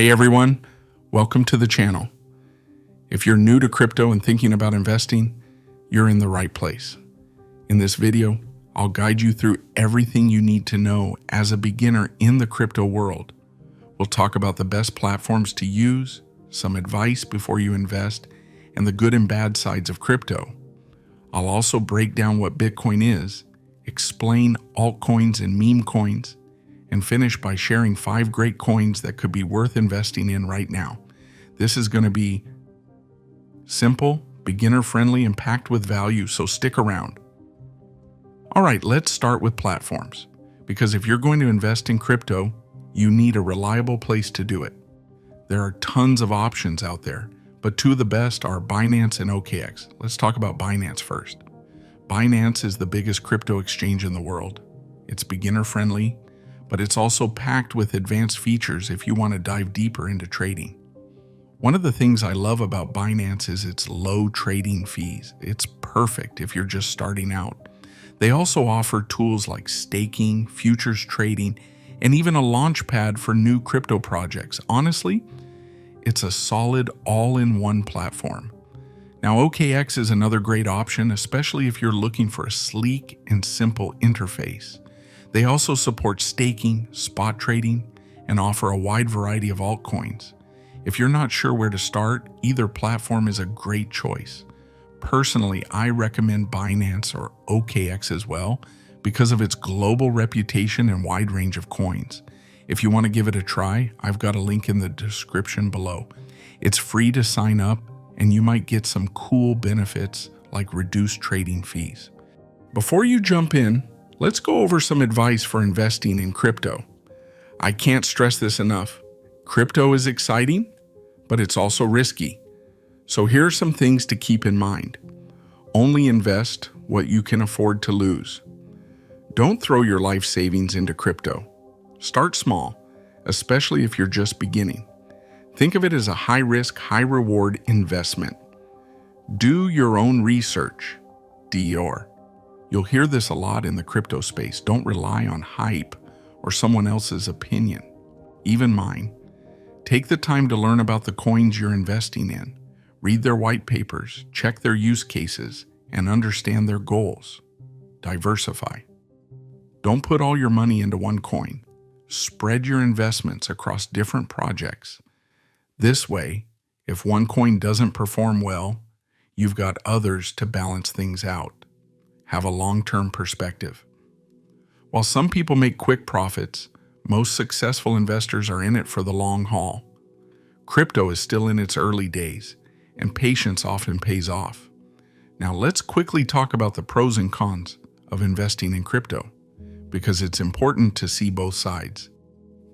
Hey everyone, welcome to the channel. If you're new to crypto and thinking about investing, you're in the right place. In this video, I'll guide you through everything you need to know as a beginner in the crypto world. We'll talk about the best platforms to use, some advice before you invest, and the good and bad sides of crypto. I'll also break down what Bitcoin is, explain altcoins and meme coins, and finish by sharing 5 great coins that could be worth investing in right now. This is going to be simple, beginner-friendly, and packed with value, so stick around. All right, let's start with platforms, because if you're going to invest in crypto, you need a reliable place to do it. There are tons of options out there, but 2 of the best are Binance and OKX. Let's talk about Binance first. Binance is the biggest crypto exchange in the world. It's beginner-friendly, but it's also packed with advanced features if you want to dive deeper into trading. One of the things I love about Binance is its low trading fees. It's perfect if you're just starting out. They also offer tools like staking, futures trading, and even a launch pad for new crypto projects. Honestly, it's a solid all-in-one platform. Now, OKX is another great option, especially if you're looking for a sleek and simple interface. They also support staking, spot trading, and offer a wide variety of altcoins. If you're not sure where to start, either platform is a great choice. Personally, I recommend Binance or OKX as well because of its global reputation and wide range of coins. If you want to give it a try, I've got a link in the description below. It's free to sign up, and you might get some cool benefits like reduced trading fees. Before you jump in, let's go over some advice for investing in crypto. I can't stress this enough. Crypto is exciting, but it's also risky. So here are some things to keep in mind. Only invest what you can afford to lose. Don't throw your life savings into crypto. Start small, especially if you're just beginning. Think of it as a high-risk, high-reward investment. Do your own research, DOR. You'll hear this a lot in the crypto space. Don't rely on hype or someone else's opinion, even mine. Take the time to learn about the coins you're investing in. Read their white papers, check their use cases, and understand their goals. Diversify. Don't put all your money into one coin. Spread your investments across different projects. This way, if one coin doesn't perform well, you've got others to balance things out. Have a long-term perspective. While some people make quick profits, most successful investors are in it for the long haul. Crypto is still in its early days, and patience often pays off. Now let's quickly talk about the pros and cons of investing in crypto, because it's important to see both sides.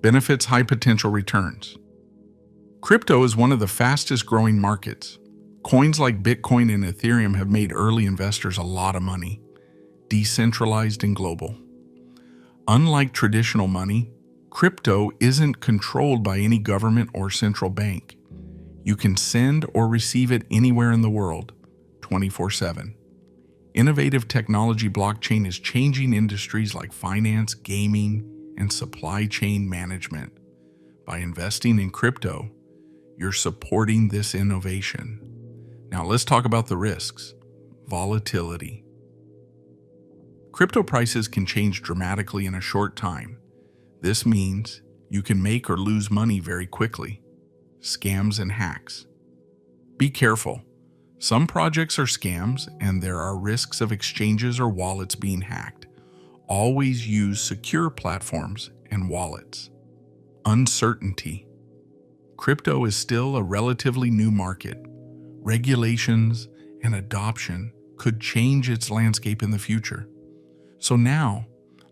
Benefits: high potential returns. Crypto is one of the fastest growing markets. Coins like Bitcoin and Ethereum have made early investors a lot of money. Decentralized and global. Unlike traditional money, crypto isn't controlled by any government or central bank. You can send or receive it anywhere in the world, 24/7. Innovative technology blockchain is changing industries like finance, gaming, and supply chain management. By investing in crypto, you're supporting this innovation. Now let's talk about the risks. Volatility. Crypto prices can change dramatically in a short time. This means you can make or lose money very quickly. Scams and hacks. Be careful. Some projects are scams, and there are risks of exchanges or wallets being hacked. Always use secure platforms and wallets. Uncertainty. Crypto is still a relatively new market. Regulations and adoption could change its landscape in the future. So now,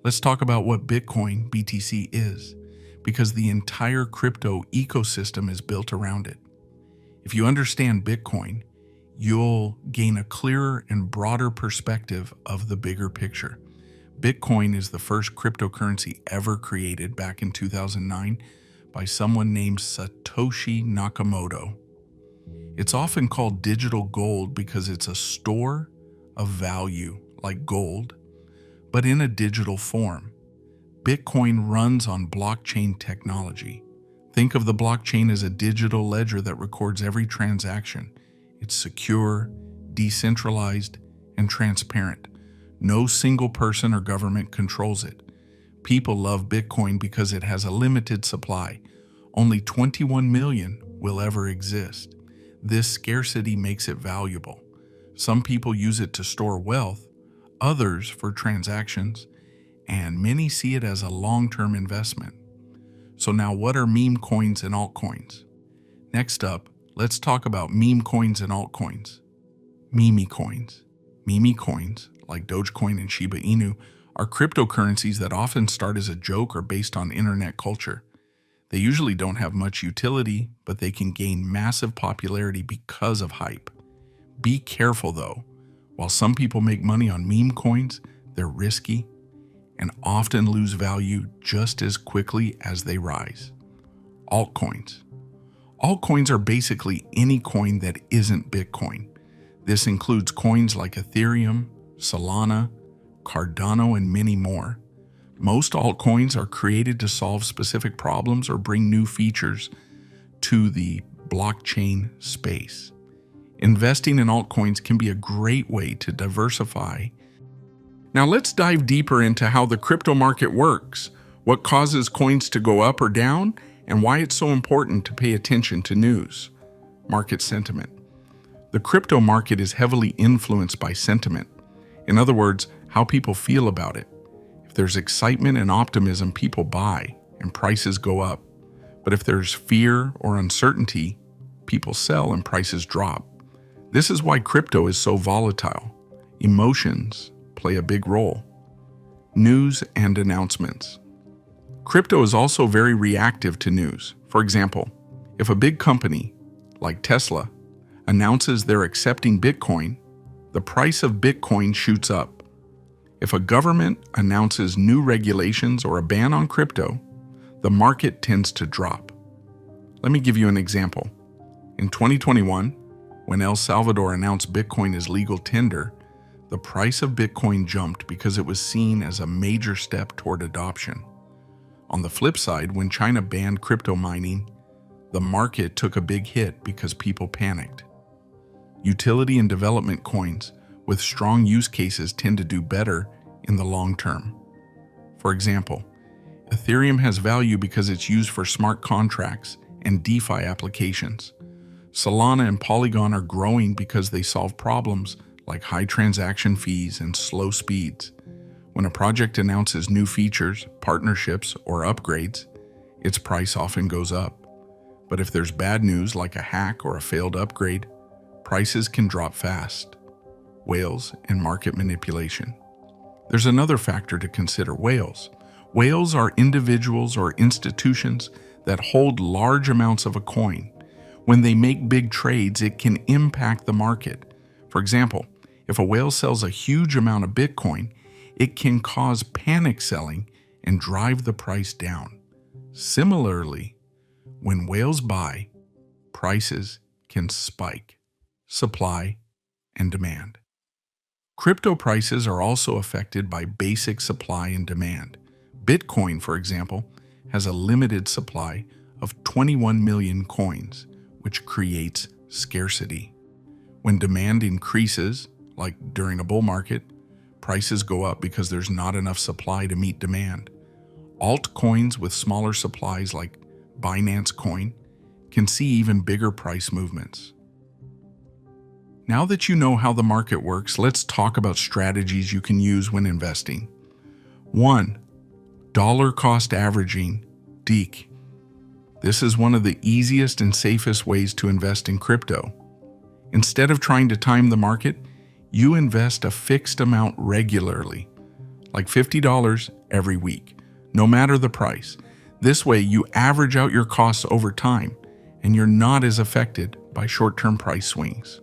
let's talk about what Bitcoin, BTC, is, because the entire crypto ecosystem is built around it. If you understand Bitcoin, you'll gain a clearer and broader perspective of the bigger picture. Bitcoin is the first cryptocurrency ever created back in 2009 by someone named Satoshi Nakamoto. It's often called digital gold because it's a store of value, like gold, but in a digital form. Bitcoin runs on blockchain technology. Think of the blockchain as a digital ledger that records every transaction. It's secure, decentralized, and transparent. No single person or government controls it. People love Bitcoin because it has a limited supply. Only 21 million will ever exist. This scarcity makes it valuable. Some people use it to store wealth, others for transactions, and many see it as a long-term investment. So now what are meme coins and altcoins? Next up, let's talk about meme coins and altcoins. Meme coins. Meme coins, like Dogecoin and Shiba Inu, are cryptocurrencies that often start as a joke or based on internet culture. They usually don't have much utility, but they can gain massive popularity because of hype. Be careful though. While some people make money on meme coins, they're risky and often lose value just as quickly as they rise. Altcoins. Altcoins are basically any coin that isn't Bitcoin. This includes coins like Ethereum, Solana, Cardano, and many more. Most altcoins are created to solve specific problems or bring new features to the blockchain space. Investing in altcoins can be a great way to diversify. Now let's dive deeper into how the crypto market works, what causes coins to go up or down, and why it's so important to pay attention to news. Market sentiment. The crypto market is heavily influenced by sentiment. In other words, how people feel about it. If there's excitement and optimism, people buy and prices go up. But if there's fear or uncertainty, people sell and prices drop. This is why crypto is so volatile. Emotions play a big role. News and announcements. Crypto is also very reactive to news. For example, if a big company, like Tesla, announces they're accepting Bitcoin, the price of Bitcoin shoots up. If a government announces new regulations or a ban on crypto, the market tends to drop. Let me give you an example. In 2021, when El Salvador announced Bitcoin as legal tender, the price of Bitcoin jumped because it was seen as a major step toward adoption. On the flip side, when China banned crypto mining, the market took a big hit because people panicked. Utility and development coins with strong use cases tend to do better in the long term. For example, Ethereum has value because it's used for smart contracts and DeFi applications. Solana and Polygon are growing because they solve problems like high transaction fees and slow speeds. When a project announces new features, partnerships, or upgrades, its price often goes up. But if there's bad news like a hack or a failed upgrade, prices can drop fast. Whales and market manipulation. There's another factor to consider: whales. Whales are individuals or institutions that hold large amounts of a coin. When they make big trades, it can impact the market. For example, if a whale sells a huge amount of Bitcoin, it can cause panic selling and drive the price down. Similarly, when whales buy, prices can spike. Supply and demand. Crypto prices are also affected by basic supply and demand. Bitcoin, for example, has a limited supply of 21 million coins, which creates scarcity. When demand increases, like during a bull market, prices go up because there's not enough supply to meet demand. Altcoins with smaller supplies like Binance Coin can see even bigger price movements. Now that you know how the market works, let's talk about strategies you can use when investing. 1. Dollar cost averaging, DCA. This is one of the easiest and safest ways to invest in crypto. Instead of trying to time the market, you invest a fixed amount regularly, like $50 every week, no matter the price. This way, you average out your costs over time, and you're not as affected by short-term price swings.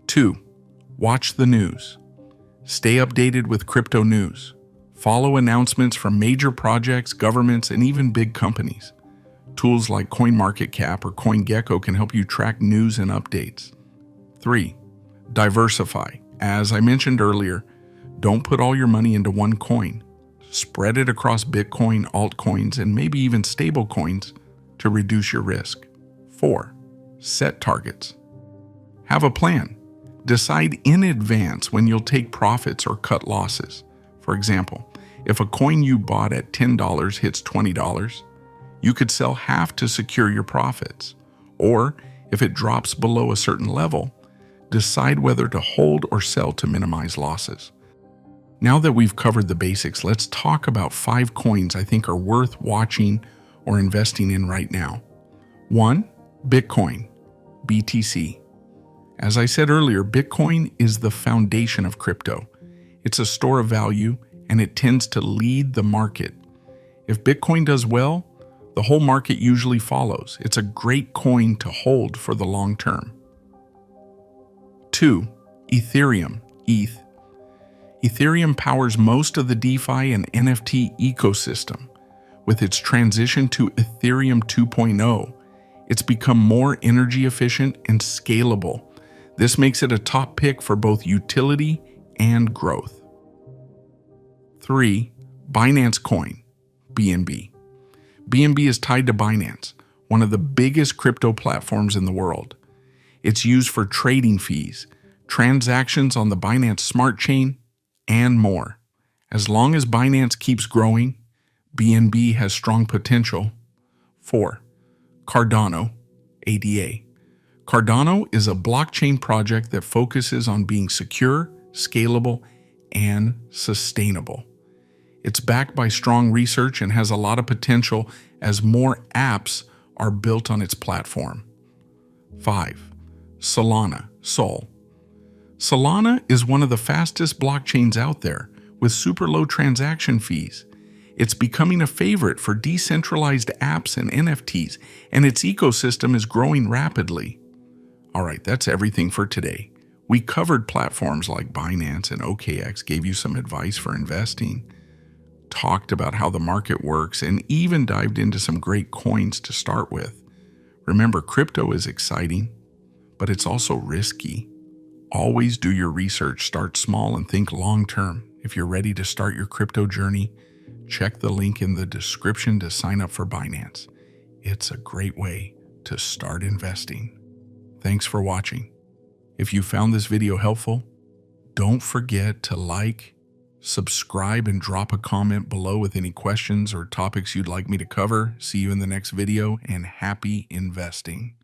2. Watch the news. Stay updated with crypto news. Follow announcements from major projects, governments, and even big companies. Tools like CoinMarketCap or CoinGecko can help you track news and updates. 3. Diversify. As I mentioned earlier, don't put all your money into one coin. Spread it across Bitcoin, altcoins, and maybe even stablecoins to reduce your risk. 4. Set targets. Have a plan. Decide in advance when you'll take profits or cut losses. For example, if a coin you bought at $10 hits $20, you could sell half to secure your profits. Or, if it drops below a certain level, decide whether to hold or sell to minimize losses. Now that we've covered the basics, let's talk about 5 coins I think are worth watching or investing in right now. 1. Bitcoin, BTC. As I said earlier, Bitcoin is the foundation of crypto. It's a store of value, and it tends to lead the market. If Bitcoin does well, the whole market usually follows. It's a great coin to hold for the long term. 2. Ethereum, ETH. Ethereum powers most of the DeFi and NFT ecosystem. With its transition to Ethereum 2.0, it's become more energy efficient and scalable. This makes it a top pick for both utility and growth. 3. Binance Coin, BNB. BNB is tied to Binance, one of the biggest crypto platforms in the world. It's used for trading fees, transactions on the Binance Smart Chain, and more. As long as Binance keeps growing, BNB has strong potential. 4. Cardano, ADA. Cardano is a blockchain project that focuses on being secure, scalable, and sustainable. It's backed by strong research and has a lot of potential as more apps are built on its platform. 5. Solana, SOL. Solana is one of the fastest blockchains out there with super low transaction fees. It's becoming a favorite for decentralized apps and NFTs, and its ecosystem is growing rapidly. All right, that's everything for today. We covered platforms like Binance and OKX, gave you some advice for investing, talked about how the market works, and even dived into some great coins to start with. Remember, crypto is exciting, but it's also risky. Always do your research, start small, and think long term. If you're ready to start your crypto journey, check the link in the description to sign up for Binance. It's a great way to start investing. Thanks for watching. If you found this video helpful, don't forget to like, subscribe, and drop a comment below with any questions or topics you'd like me to cover. See you in the next video, and happy investing.